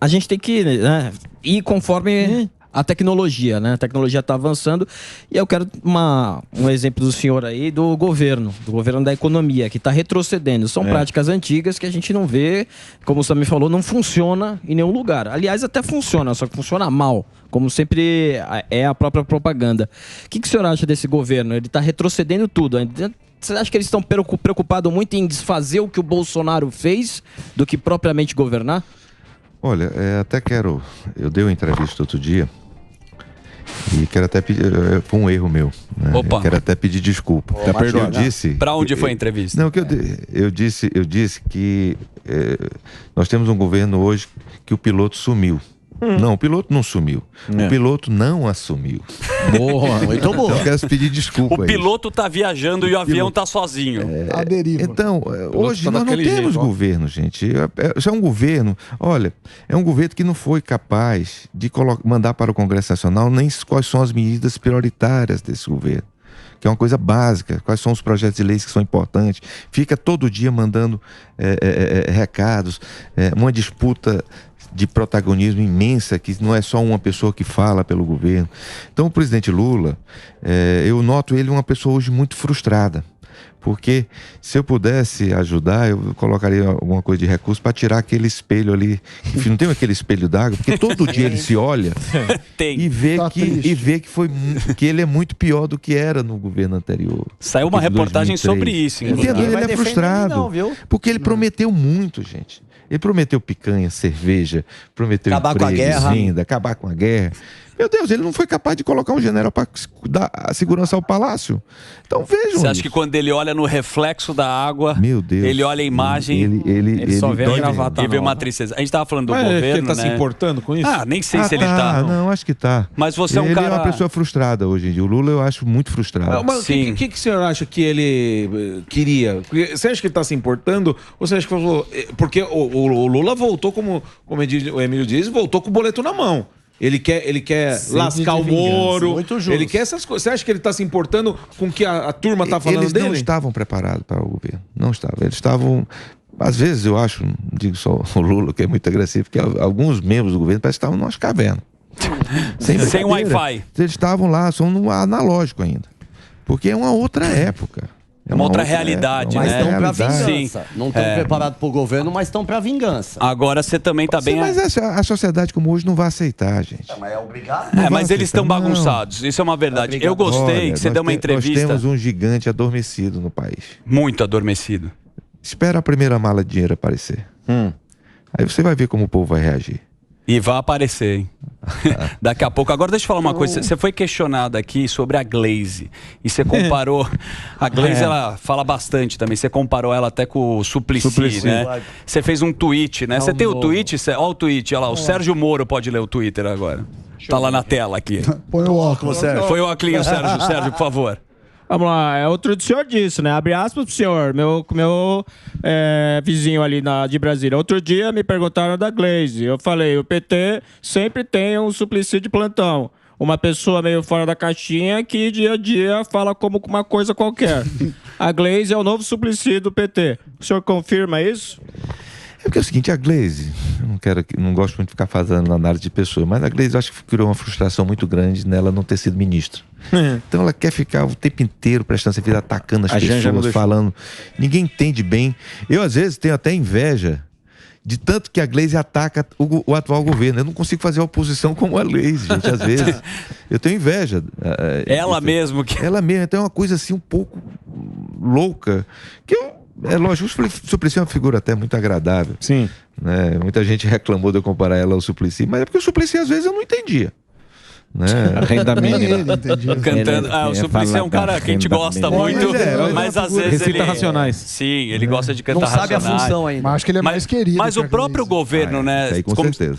a gente tem que, né, ir conforme a tecnologia, né? A tecnologia está avançando e eu quero um exemplo do senhor aí do governo da economia, que está retrocedendo. São práticas antigas que a gente não vê, como o Samir falou, não funciona em nenhum lugar. Aliás, até funciona, só que funciona mal, como sempre é a própria propaganda. O que o senhor acha desse governo? Ele está retrocedendo tudo. Você acha que eles estão preocupados muito em desfazer o que o Bolsonaro fez do que propriamente governar? Olha, eu dei uma entrevista outro dia e quero até pedir, foi um erro meu, né? Opa. Eu quero até pedir desculpa. Eu disse... Pra onde foi a entrevista? Não, eu disse que nós temos um governo hoje que o piloto sumiu. Não, o piloto não sumiu. O piloto não assumiu. Boa, muito bom. Então, eu quero pedir desculpa. O piloto tá viajando e o avião tá sozinho. A deriva. Então, hoje nós não temos governo, gente. Isso é um governo, olha, é um governo que não foi capaz de mandar para o Congresso Nacional nem quais são as medidas prioritárias desse governo, que é uma coisa básica, quais são os projetos de leis que são importantes. Fica todo dia mandando recados, uma disputa de protagonismo imensa, que não é só uma pessoa que fala pelo governo. Então o presidente Lula, eu noto ele uma pessoa hoje muito frustrada, porque se eu pudesse ajudar, eu colocaria alguma coisa de recurso para tirar aquele espelho ali. Enfim, não tem aquele espelho d'água, porque todo dia ele se olha e vê que ele é muito pior do que era no governo anterior. Saiu uma reportagem 2003. sobre isso. Entendo, ele é frustrado, porque ele prometeu muito, gente. Ele prometeu picanha, cerveja, prometeu acabar com a guerra, renda, acabar com a guerra. Meu Deus, ele não foi capaz de colocar um general para dar a segurança ao palácio. Então vejam. Você acha que quando ele olha no reflexo da água, meu Deus, ele olha a imagem, ele só vê a gravata e vê uma tristeza. A gente estava falando do Mas governo, ele tá se importando com isso? Nem sei se ele tá. Não, acho que tá. Mas você é um ele cara... é uma pessoa frustrada hoje em dia. O Lula eu acho muito frustrado. Mas o que o senhor acha que ele queria? Você acha que ele está se importando? Ou você acha que falou... Porque o Lula voltou, como o Emílio diz, voltou com o boleto na mão. Ele quer lascar o Moro. Muito justo. Ele quer essas coisas. Você acha que ele está se importando com o que a turma está falando dele? Eles não estavam preparados para o governo. Não estavam. Eles estavam... Às vezes eu acho, não digo só o Lula, que é muito agressivo, porque alguns membros do governo parecem que estavam numa caverna. Sem Wi-Fi. Eles estavam lá, só no analógico ainda. Porque é uma outra época. É uma outra realidade, mas né? estão para vingança. Sim. Não estão preparados para o governo, mas estão para vingança. Agora você também está bem... Mas a sociedade como hoje não vai aceitar, gente. Mas é obrigado. Mas eles estão bagunçados. Isso é uma verdade. Eu gostei que você deu uma entrevista... Nós temos um gigante adormecido no país. Muito adormecido. Espera a primeira mala de dinheiro aparecer. Aí você vai ver como o povo vai reagir. E vai aparecer, hein? Daqui a pouco. Agora deixa eu falar uma coisa. Você foi questionado aqui sobre a Glaze. E você comparou... A Glaze, ela fala bastante também. Você comparou ela até com o Suplicy, né? Você fez um tweet, né? Você tem o tweet? Olha o tweet, olha lá. O Sérgio Moro pode ler o Twitter agora. Tá lá na tela aqui. Põe o óculos, Sérgio. Foi o óculos, Sérgio, por favor. Vamos lá, é outro do senhor disse, né? Abre aspas pro senhor, meu vizinho ali de Brasília. Outro dia me perguntaram da Glaze. Eu falei, o PT sempre tem um Suplicy de plantão. Uma pessoa meio fora da caixinha que dia a dia fala como uma coisa qualquer. A Glaze é o novo Suplicy do PT. O senhor confirma isso? É porque é o seguinte, a Glaze, não gosto muito de ficar fazendo análise de pessoa, mas a Glaze eu acho que criou uma frustração muito grande nela não ter sido ministra. Então ela quer ficar o tempo inteiro prestando serviço, atacando as pessoas, falando. Ninguém entende bem. Eu, às vezes, tenho até inveja de tanto que a Glaze ataca o atual governo. Eu não consigo fazer oposição como a Glaze, gente, às vezes. Eu tenho inveja. Ela mesmo. Ela mesmo. Então é uma coisa assim um pouco louca. É lógico, o Suplicy é uma figura até muito agradável. Sim. Né? Muita gente reclamou de eu comparar ela ao Suplicy, mas é porque o Suplicy às vezes eu não entendia. Né? A renda mínima. Cantando. O Suplicy é um cara que a gente gosta muito, mas às vezes ele... Racionais. Sim, ele gosta de cantar racionais. Não sabe a função ainda. Mas acho que ele é mais querido. Mas o próprio governo, né?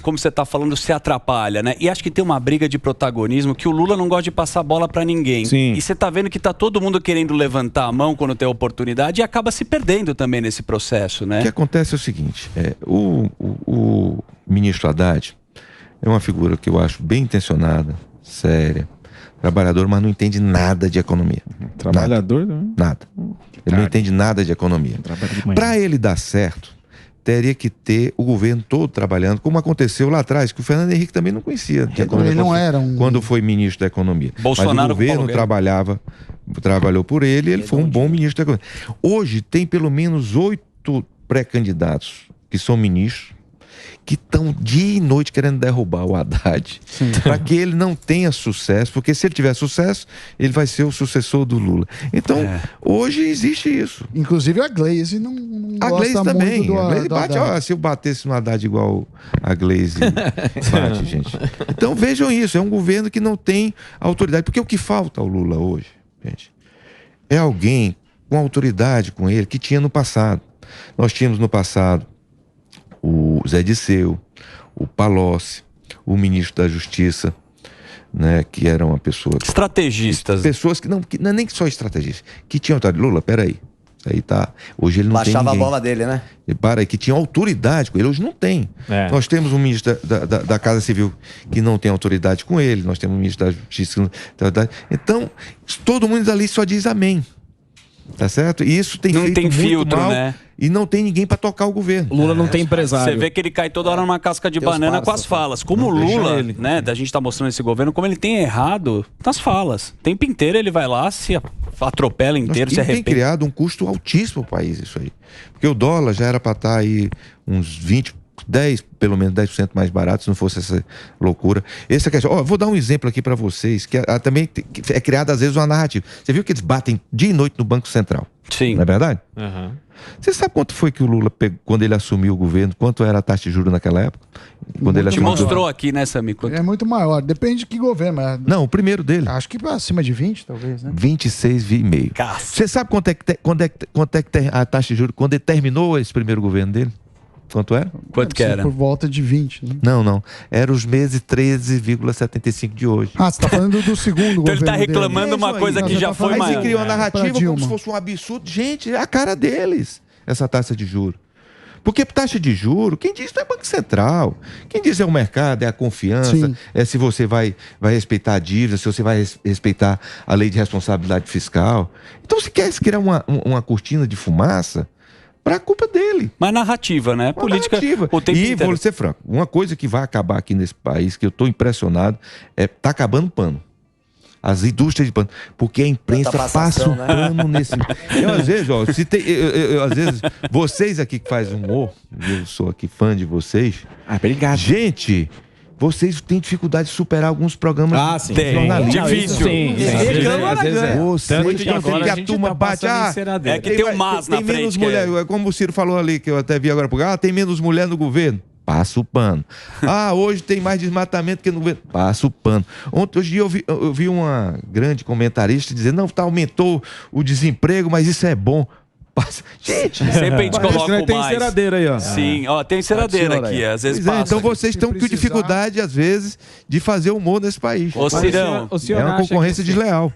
Como você está falando, se atrapalha, né? E acho que tem uma briga de protagonismo que o Lula não gosta de passar bola para ninguém. Sim. E você está vendo que está todo mundo querendo levantar a mão quando tem a oportunidade e acaba se perdendo também nesse processo, né? O que acontece é o seguinte, o ministro Haddad é uma figura que eu acho bem intencionada, séria, trabalhador, mas não entende nada de economia. Trabalhador? Nada. Ele não entende nada de economia. Para ele dar certo, teria que ter o governo todo trabalhando, como aconteceu lá atrás, que o Fernando Henrique também não conhecia de economia. Ele não era um... Quando foi ministro da Economia. Bolsonaro mas o governo trabalhou por ele e ele foi um bom ministro da Economia. Hoje tem pelo menos 8 pré-candidatos que são ministros, que estão dia e noite querendo derrubar o Haddad, para que ele não tenha sucesso, porque se ele tiver sucesso, ele vai ser o sucessor do Lula. Então, hoje existe isso. Inclusive a Glaze não a gosta Glaze também. muito do, A Glaze do bate, Haddad. ó, se eu batesse no Haddad igual a Glaze bate, gente. Então vejam isso, é um governo que não tem autoridade, porque o que falta ao Lula hoje, gente, é alguém com autoridade com ele que tinha no passado. Nós tínhamos no passado o Zé Disseu, o Palocci, o ministro da Justiça, né, que era uma pessoa... Estrategistas. Pessoas que não é nem só estrategistas, que tinham autoridade. Lula, peraí, aí tá... Hoje ele não tem Baixava a ninguém. bola dele, né? E para aí, que tinha autoridade com ele, hoje não tem. Nós temos um ministro da Casa Civil que não tem autoridade com ele, nós temos um ministro da Justiça que não tem autoridade. Então, todo mundo ali só diz amém. Tá certo? E isso tem feito muito filtro, mal, né? E não tem ninguém para tocar o governo. Lula não tem empresário. Você vê que ele cai toda hora numa casca de banana com as falas. Como o Lula, né, da gente tá mostrando esse governo, como ele tem errado nas falas. O tempo inteiro ele vai lá, se atropela inteiro, se arrepende. Tem criado um custo altíssimo para o país isso aí. Porque o dólar já era para estar aí uns 10, pelo menos 10% mais barato, se não fosse essa loucura. Essa questão, vou dar um exemplo aqui para vocês, que também é criada às vezes uma narrativa. Você viu que eles batem dia e noite no Banco Central? Sim. Não é verdade? Você sabe quanto foi que o Lula pegou quando ele assumiu o governo? Quanto era a taxa de juros naquela época? Quando ele Te mostrou aqui, né, Samir? É muito maior, depende de que governo. Mas... Não, o primeiro dele. Acho que acima de 20, talvez, né? 26,5. Você sabe quanto é que tem a taxa de juros quando ele terminou esse primeiro governo dele? Quanto era? Quanto que era? Por volta de 20, né? Não. Era os meses 13,75 de hoje. Ah, você tá falando do segundo então governo ele tá reclamando dele. uma coisa que já foi Aí maior. se criou uma narrativa como Dilma. se fosse um absurdo. Gente, é a cara deles, essa taxa de juros. Porque taxa de juros, quem diz não é Banco Central. Quem diz é o mercado, é a confiança, Sim. é se você vai respeitar a dívida, se você vai respeitar a lei de responsabilidade fiscal. Então, se quer criar uma cortina de fumaça, para a culpa dele. Mas narrativa, né? Política o tempo E inteiro. vou ser franco, uma coisa que vai acabar aqui nesse país, que eu estou impressionado, tá acabando pano. As indústrias de pano. Porque a imprensa passa o pano nesse... Eu, às vezes, às vezes, vocês aqui que fazem humor, eu sou aqui fã de vocês. Obrigado. Gente... Vocês têm dificuldade de superar alguns programas sim. de jornalismo. Difícil. Às vezes é. Vocês que agora que a a gente turma tá bate. passando em enceradeira. É que tem um mas na tem menos frente. mulher, como o Ciro falou ali, que eu até vi agora, porque tem menos mulher no governo. Passa o pano. Hoje tem mais desmatamento que no governo. Passa o pano. Hoje eu vi uma grande comentarista dizendo, não, aumentou o desemprego, mas isso é bom. Gente, sempre a gente coloca o tem mais. enceradeira aí, ó. Sim, tem enceradeira aqui, às vezes passa. Então vocês estão com dificuldade, às vezes, de fazer humor nesse país. Ô, Cirão. É uma concorrência desleal.